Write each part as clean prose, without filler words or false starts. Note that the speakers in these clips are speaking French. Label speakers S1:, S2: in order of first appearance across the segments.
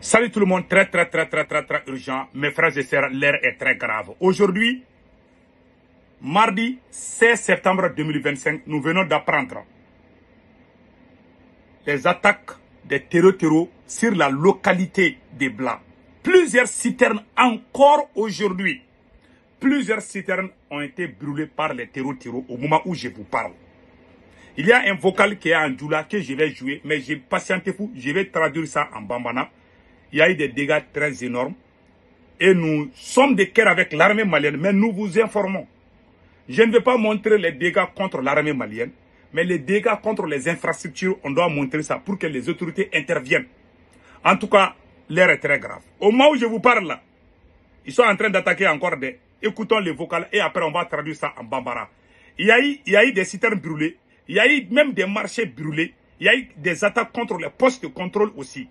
S1: Salut tout le monde, très urgent. Mes frères et sœurs, l'air est très grave. Aujourd'hui, mardi 16 septembre 2025, nous venons d'apprendre les attaques des terreaux sur la localité des Blancs. Plusieurs citernes encore aujourd'hui. Plusieurs citernes ont été brûlées par les terreaux au moment où je vous parle. Il y a un vocal qui est en Djoula que je vais jouer, mais j'ai patienté fou, je vais traduire ça en bambana. Il y a eu des dégâts très énormes. Et nous sommes de cœur avec l'armée malienne, mais nous vous informons. Je ne vais pas montrer les dégâts contre l'armée malienne, mais les dégâts contre les infrastructures, on doit montrer ça pour que les autorités interviennent. En tout cas, l'air est très grave. Au moment où je vous parle là, ils sont en train d'attaquer encore des... Écoutons les vocales et après on va traduire ça en bambara. Il y a eu des citernes brûlées, il y a eu même des marchés brûlés, il y a eu des attaques contre les postes de contrôle aussi.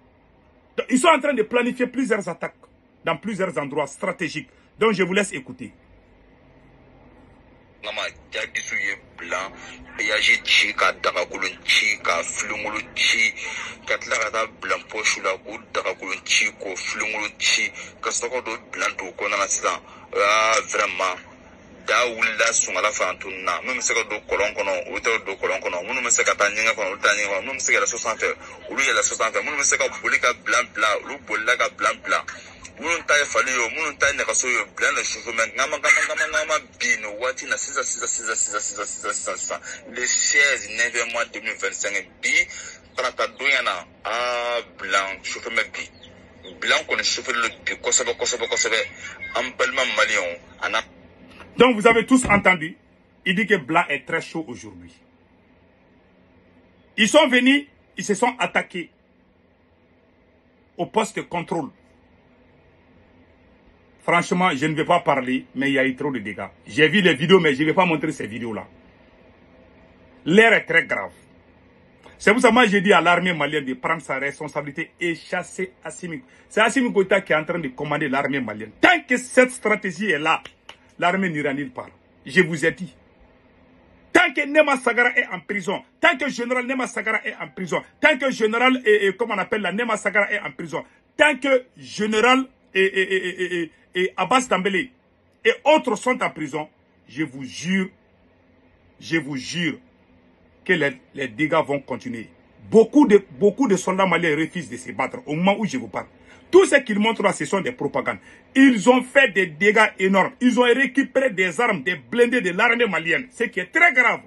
S1: Donc, ils sont en train de planifier plusieurs attaques dans plusieurs endroits stratégiques. Donc je vous laisse écouter.
S2: Blanc, yaji ci ka daga kulun ci ka flungulu ci ka tla ka ta blanc poche la ku daga kulun ci ko flungulu ci ka soko do blanc to ko na sisan vraiment da wulila sungala fantunna mun se ka do kolon kono o to do kolon kono mun se ka ta nyinga kono ta nyinga mun se ka la 60 ulu ya la 60 mun se ka bolika blanc ulu bolila ka blanc munun ta fali yo munun ta ne kaso yo blanc le chauffement ngama bino wati na sisa le 16 9 mois 2025 bi trata doyana blanc chauffement bi blanc qu'on chauffe le bi kosobe en palma malion ana.
S1: Donc vous avez tous entendu, il dit que blanc est très chaud aujourd'hui. Ils sont venus, ils se sont attaqués au poste de contrôle. Franchement, je ne vais pas parler, mais il y a eu trop de dégâts. J'ai vu les vidéos, mais je ne vais pas montrer ces vidéos-là. L'air est très grave. C'est pour ça que moi j'ai dit à l'armée malienne de prendre sa responsabilité et chasser Assimi. C'est Assimi Goïta qui est en train de commander l'armée malienne. Tant que cette stratégie est là, l'armée n'ira nulle part. Je vous ai dit. Tant que Nema Sagara est en prison, tant que le général Nema Sagara est en prison, tant que le général, comment on appelle la Nema Sagara est en prison, tant que le général et Abbas Dambélé et autres sont en prison, je vous jure que les dégâts vont continuer. Beaucoup de soldats maliens refusent de se battre au moment où je vous parle. Tout ce qu'ils montrent là, ce sont des propagandes. Ils ont fait des dégâts énormes. Ils ont récupéré des armes, des blindés de l'armée malienne, ce qui est très grave.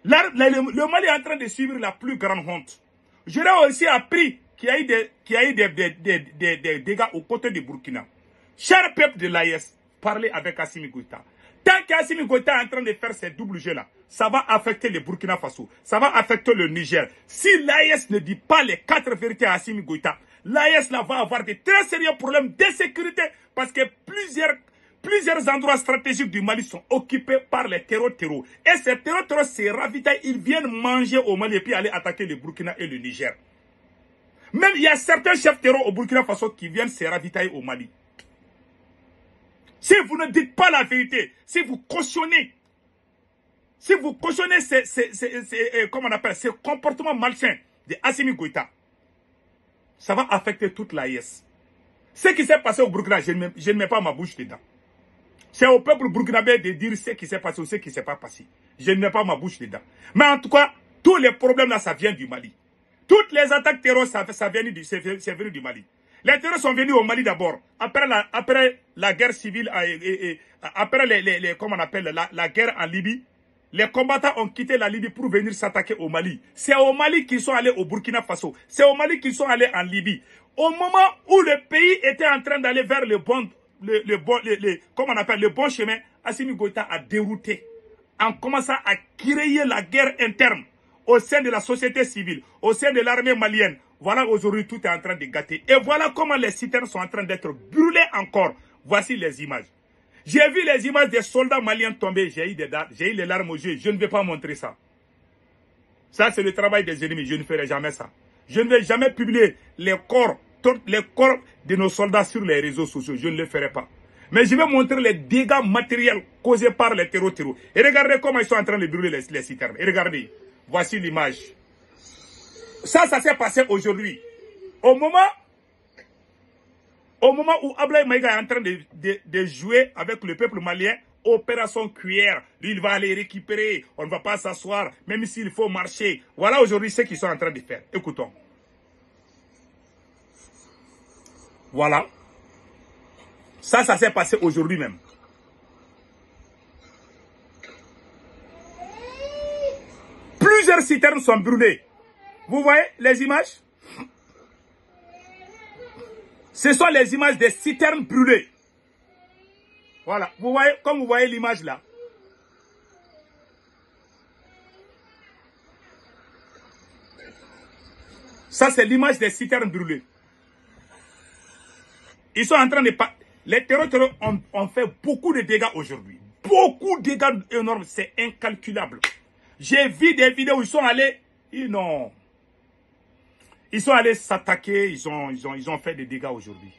S1: Le Mali est en train de subir la plus grande honte. J'aurais aussi appris qu'il y a eu des dégâts aux côtés du Burkina. Cher peuple de l'AES, parlez avec Assimi Goïta. Tant qu'Assimi Goïta est en train de faire ces doubles jeux là, ça va affecter le Burkina Faso, ça va affecter le Niger. Si l'AES ne dit pas les 4 vérités à Assimi Goïta, l'AES là va avoir de très sérieux problèmes de sécurité parce que plusieurs endroits stratégiques du Mali sont occupés par les terreaux. Et ces terreaux se ravitaillent, ils viennent manger au Mali et puis aller attaquer le Burkina et le Niger. Même il y a certains chefs terreaux au Burkina Faso qui viennent se ravitailler au Mali. Si vous ne dites pas la vérité, si vous cautionnez ces comment on appelle, ces comportements malsains de Assimi Goïta, ça va affecter toute l'AES. Ce qui s'est passé au Burkina, je ne mets pas ma bouche dedans. C'est au peuple burkinabé de dire ce qui s'est passé ou ce qui ne s'est pas passé. Je ne mets pas ma bouche dedans. Mais en tout cas, tous les problèmes là, ça vient du Mali. Toutes les attaques terroristes, c'est venu du Mali. Les terroristes sont venus au Mali d'abord. Après la guerre civile, après comment on appelle, la guerre en Libye, les combattants ont quitté la Libye pour venir s'attaquer au Mali. C'est au Mali qu'ils sont allés au Burkina Faso. C'est au Mali qu'ils sont allés en Libye. Au moment où le pays était en train d'aller vers le bon chemin, Assimi Goïta a dérouté en commençant à créer la guerre interne au sein de la société civile, au sein de l'armée malienne. Voilà, aujourd'hui, tout est en train de gâter. Et voilà comment les citernes sont en train d'être brûlées encore. Voici les images. J'ai vu les images des soldats maliens tomber. J'ai eu les larmes aux yeux. Je ne vais pas montrer ça. Ça, c'est le travail des ennemis. Je ne ferai jamais ça. Je ne vais jamais publier les corps de nos soldats sur les réseaux sociaux. Je ne le ferai pas. Mais je vais montrer les dégâts matériels causés par les terreaux. Et regardez comment ils sont en train de brûler les citernes. Et regardez. Voici l'image. Ça s'est passé aujourd'hui. Au moment Au moment où Ablaye Maïga est en train de jouer avec le peuple malien, opération cuillère, lui il va aller récupérer, on ne va pas s'asseoir, même s'il faut marcher. Voilà aujourd'hui ce qu'ils sont en train de faire. Écoutons. Voilà. Ça s'est passé aujourd'hui même. Plusieurs citernes sont brûlées. Vous voyez les images? Ce sont les images des citernes brûlées. Voilà. Vous voyez, comme vous voyez l'image là. Ça, c'est l'image des citernes brûlées. Ils sont en train de... Les terroristes ont fait beaucoup de dégâts aujourd'hui. Beaucoup de dégâts énormes. C'est incalculable. J'ai vu des vidéos où ils sont allés... Non. Ils sont allés s'attaquer. Ils ont fait des dégâts aujourd'hui.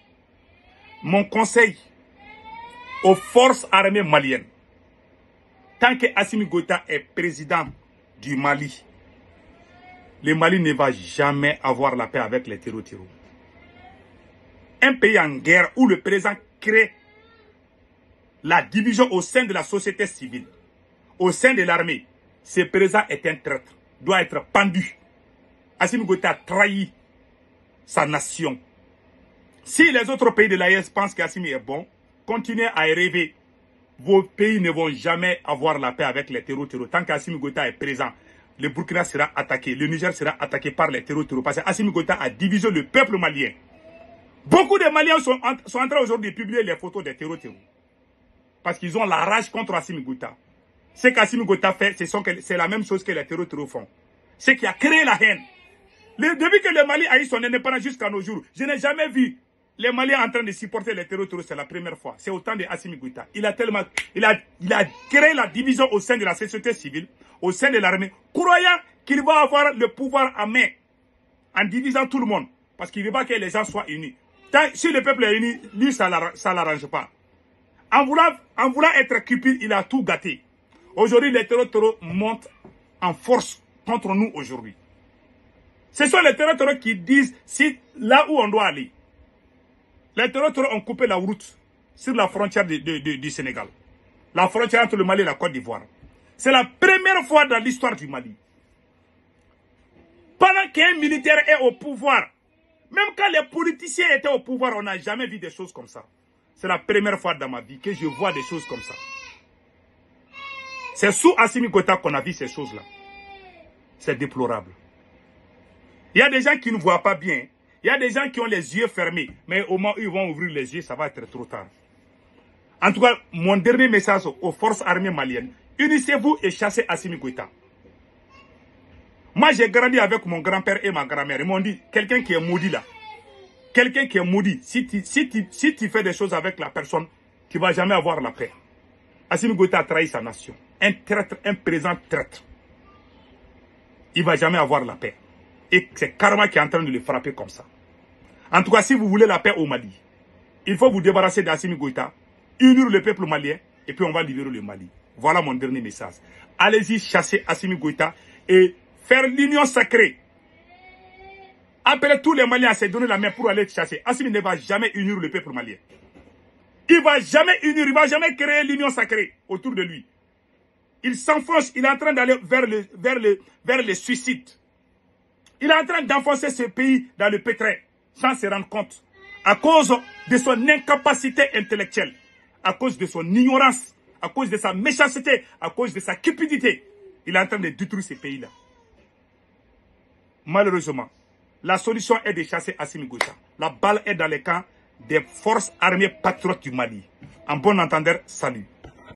S1: Mon conseil aux forces armées maliennes. Tant que Assimi Goïta est président du Mali, le Mali ne va jamais avoir la paix avec les terroristes. Un pays en guerre où le président crée la division au sein de la société civile, au sein de l'armée, ce président est un traître, doit être pendu. Assimi Goïta a trahi sa nation. Si les autres pays de l'AES pensent qu'Assimi est bon, continuez à rêver. Vos pays ne vont jamais avoir la paix avec les terroristes. Tant qu'Assimi Goïta est présent, le Burkina sera attaqué, le Niger sera attaqué par les terroristes. Parce qu'Assimi Goïta a divisé le peuple malien. Beaucoup de Maliens sont en train aujourd'hui de publier les photos des terroristes. Parce qu'ils ont la rage contre Assimi Goïta. Ce qu'Assimi Goïta fait, c'est la même chose que les terroristes font. Ce qui a créé la haine. Depuis que le Mali a eu son indépendance jusqu'à nos jours, je n'ai jamais vu les Maliens en train de supporter les terroristes. C'est la première fois. C'est au temps de Assimi Goïta. Il a créé la division au sein de la société civile, au sein de l'armée, croyant qu'il va avoir le pouvoir à main en divisant tout le monde. Parce qu'il ne veut pas que les gens soient unis. Si le peuple est uni, lui, ça ne l'arrange pas. En voulant être cupide, il a tout gâté. Aujourd'hui, les terroristes montent en force contre nous aujourd'hui. Ce sont les terroristes qui disent là où on doit aller. Les terroristes ont coupé la route sur la frontière du Sénégal. La frontière entre le Mali et la Côte d'Ivoire. C'est la première fois dans l'histoire du Mali. Pendant qu'un militaire est au pouvoir, même quand les politiciens étaient au pouvoir, on n'a jamais vu des choses comme ça. C'est la première fois dans ma vie que je vois des choses comme ça. C'est sous Assimi Goïta qu'on a vu ces choses-là. C'est déplorable. Il y a des gens qui ne voient pas bien. Il y a des gens qui ont les yeux fermés. Mais au moment où ils vont ouvrir les yeux, ça va être trop tard. En tout cas, mon dernier message aux forces armées maliennes. Unissez-vous et chassez Assimi Goïta. Moi, j'ai grandi avec mon grand-père et ma grand-mère. Ils m'ont dit, quelqu'un qui est maudit là. Quelqu'un qui est maudit. Si tu fais des choses avec la personne, tu ne vas jamais avoir la paix. Assimi Goïta a trahi sa nation. Un traître, un présent traître. Il ne va jamais avoir la paix. Et c'est Karma qui est en train de le frapper comme ça. En tout cas, si vous voulez la paix au Mali, il faut vous débarrasser d'Assimi Goïta, unir le peuple malien, et puis on va libérer le Mali. Voilà mon dernier message. Allez-y chasser Assimi Goïta et faire l'union sacrée. Appelez tous les Maliens à se donner la main pour aller chasser. Assimi ne va jamais unir le peuple malien. Il ne va jamais unir, il ne va jamais créer l'union sacrée autour de lui. Il s'enfonce, il est en train d'aller vers le suicide. Il est en train d'enfoncer ce pays dans le pétrin sans se rendre compte. À cause de son incapacité intellectuelle, à cause de son ignorance, à cause de sa méchanceté, à cause de sa cupidité. Il est en train de détruire ce pays-là. Malheureusement, la solution est de chasser Assimi Goïta. La balle est dans les camps des forces armées patriotes du Mali. En bon entendeur, salut.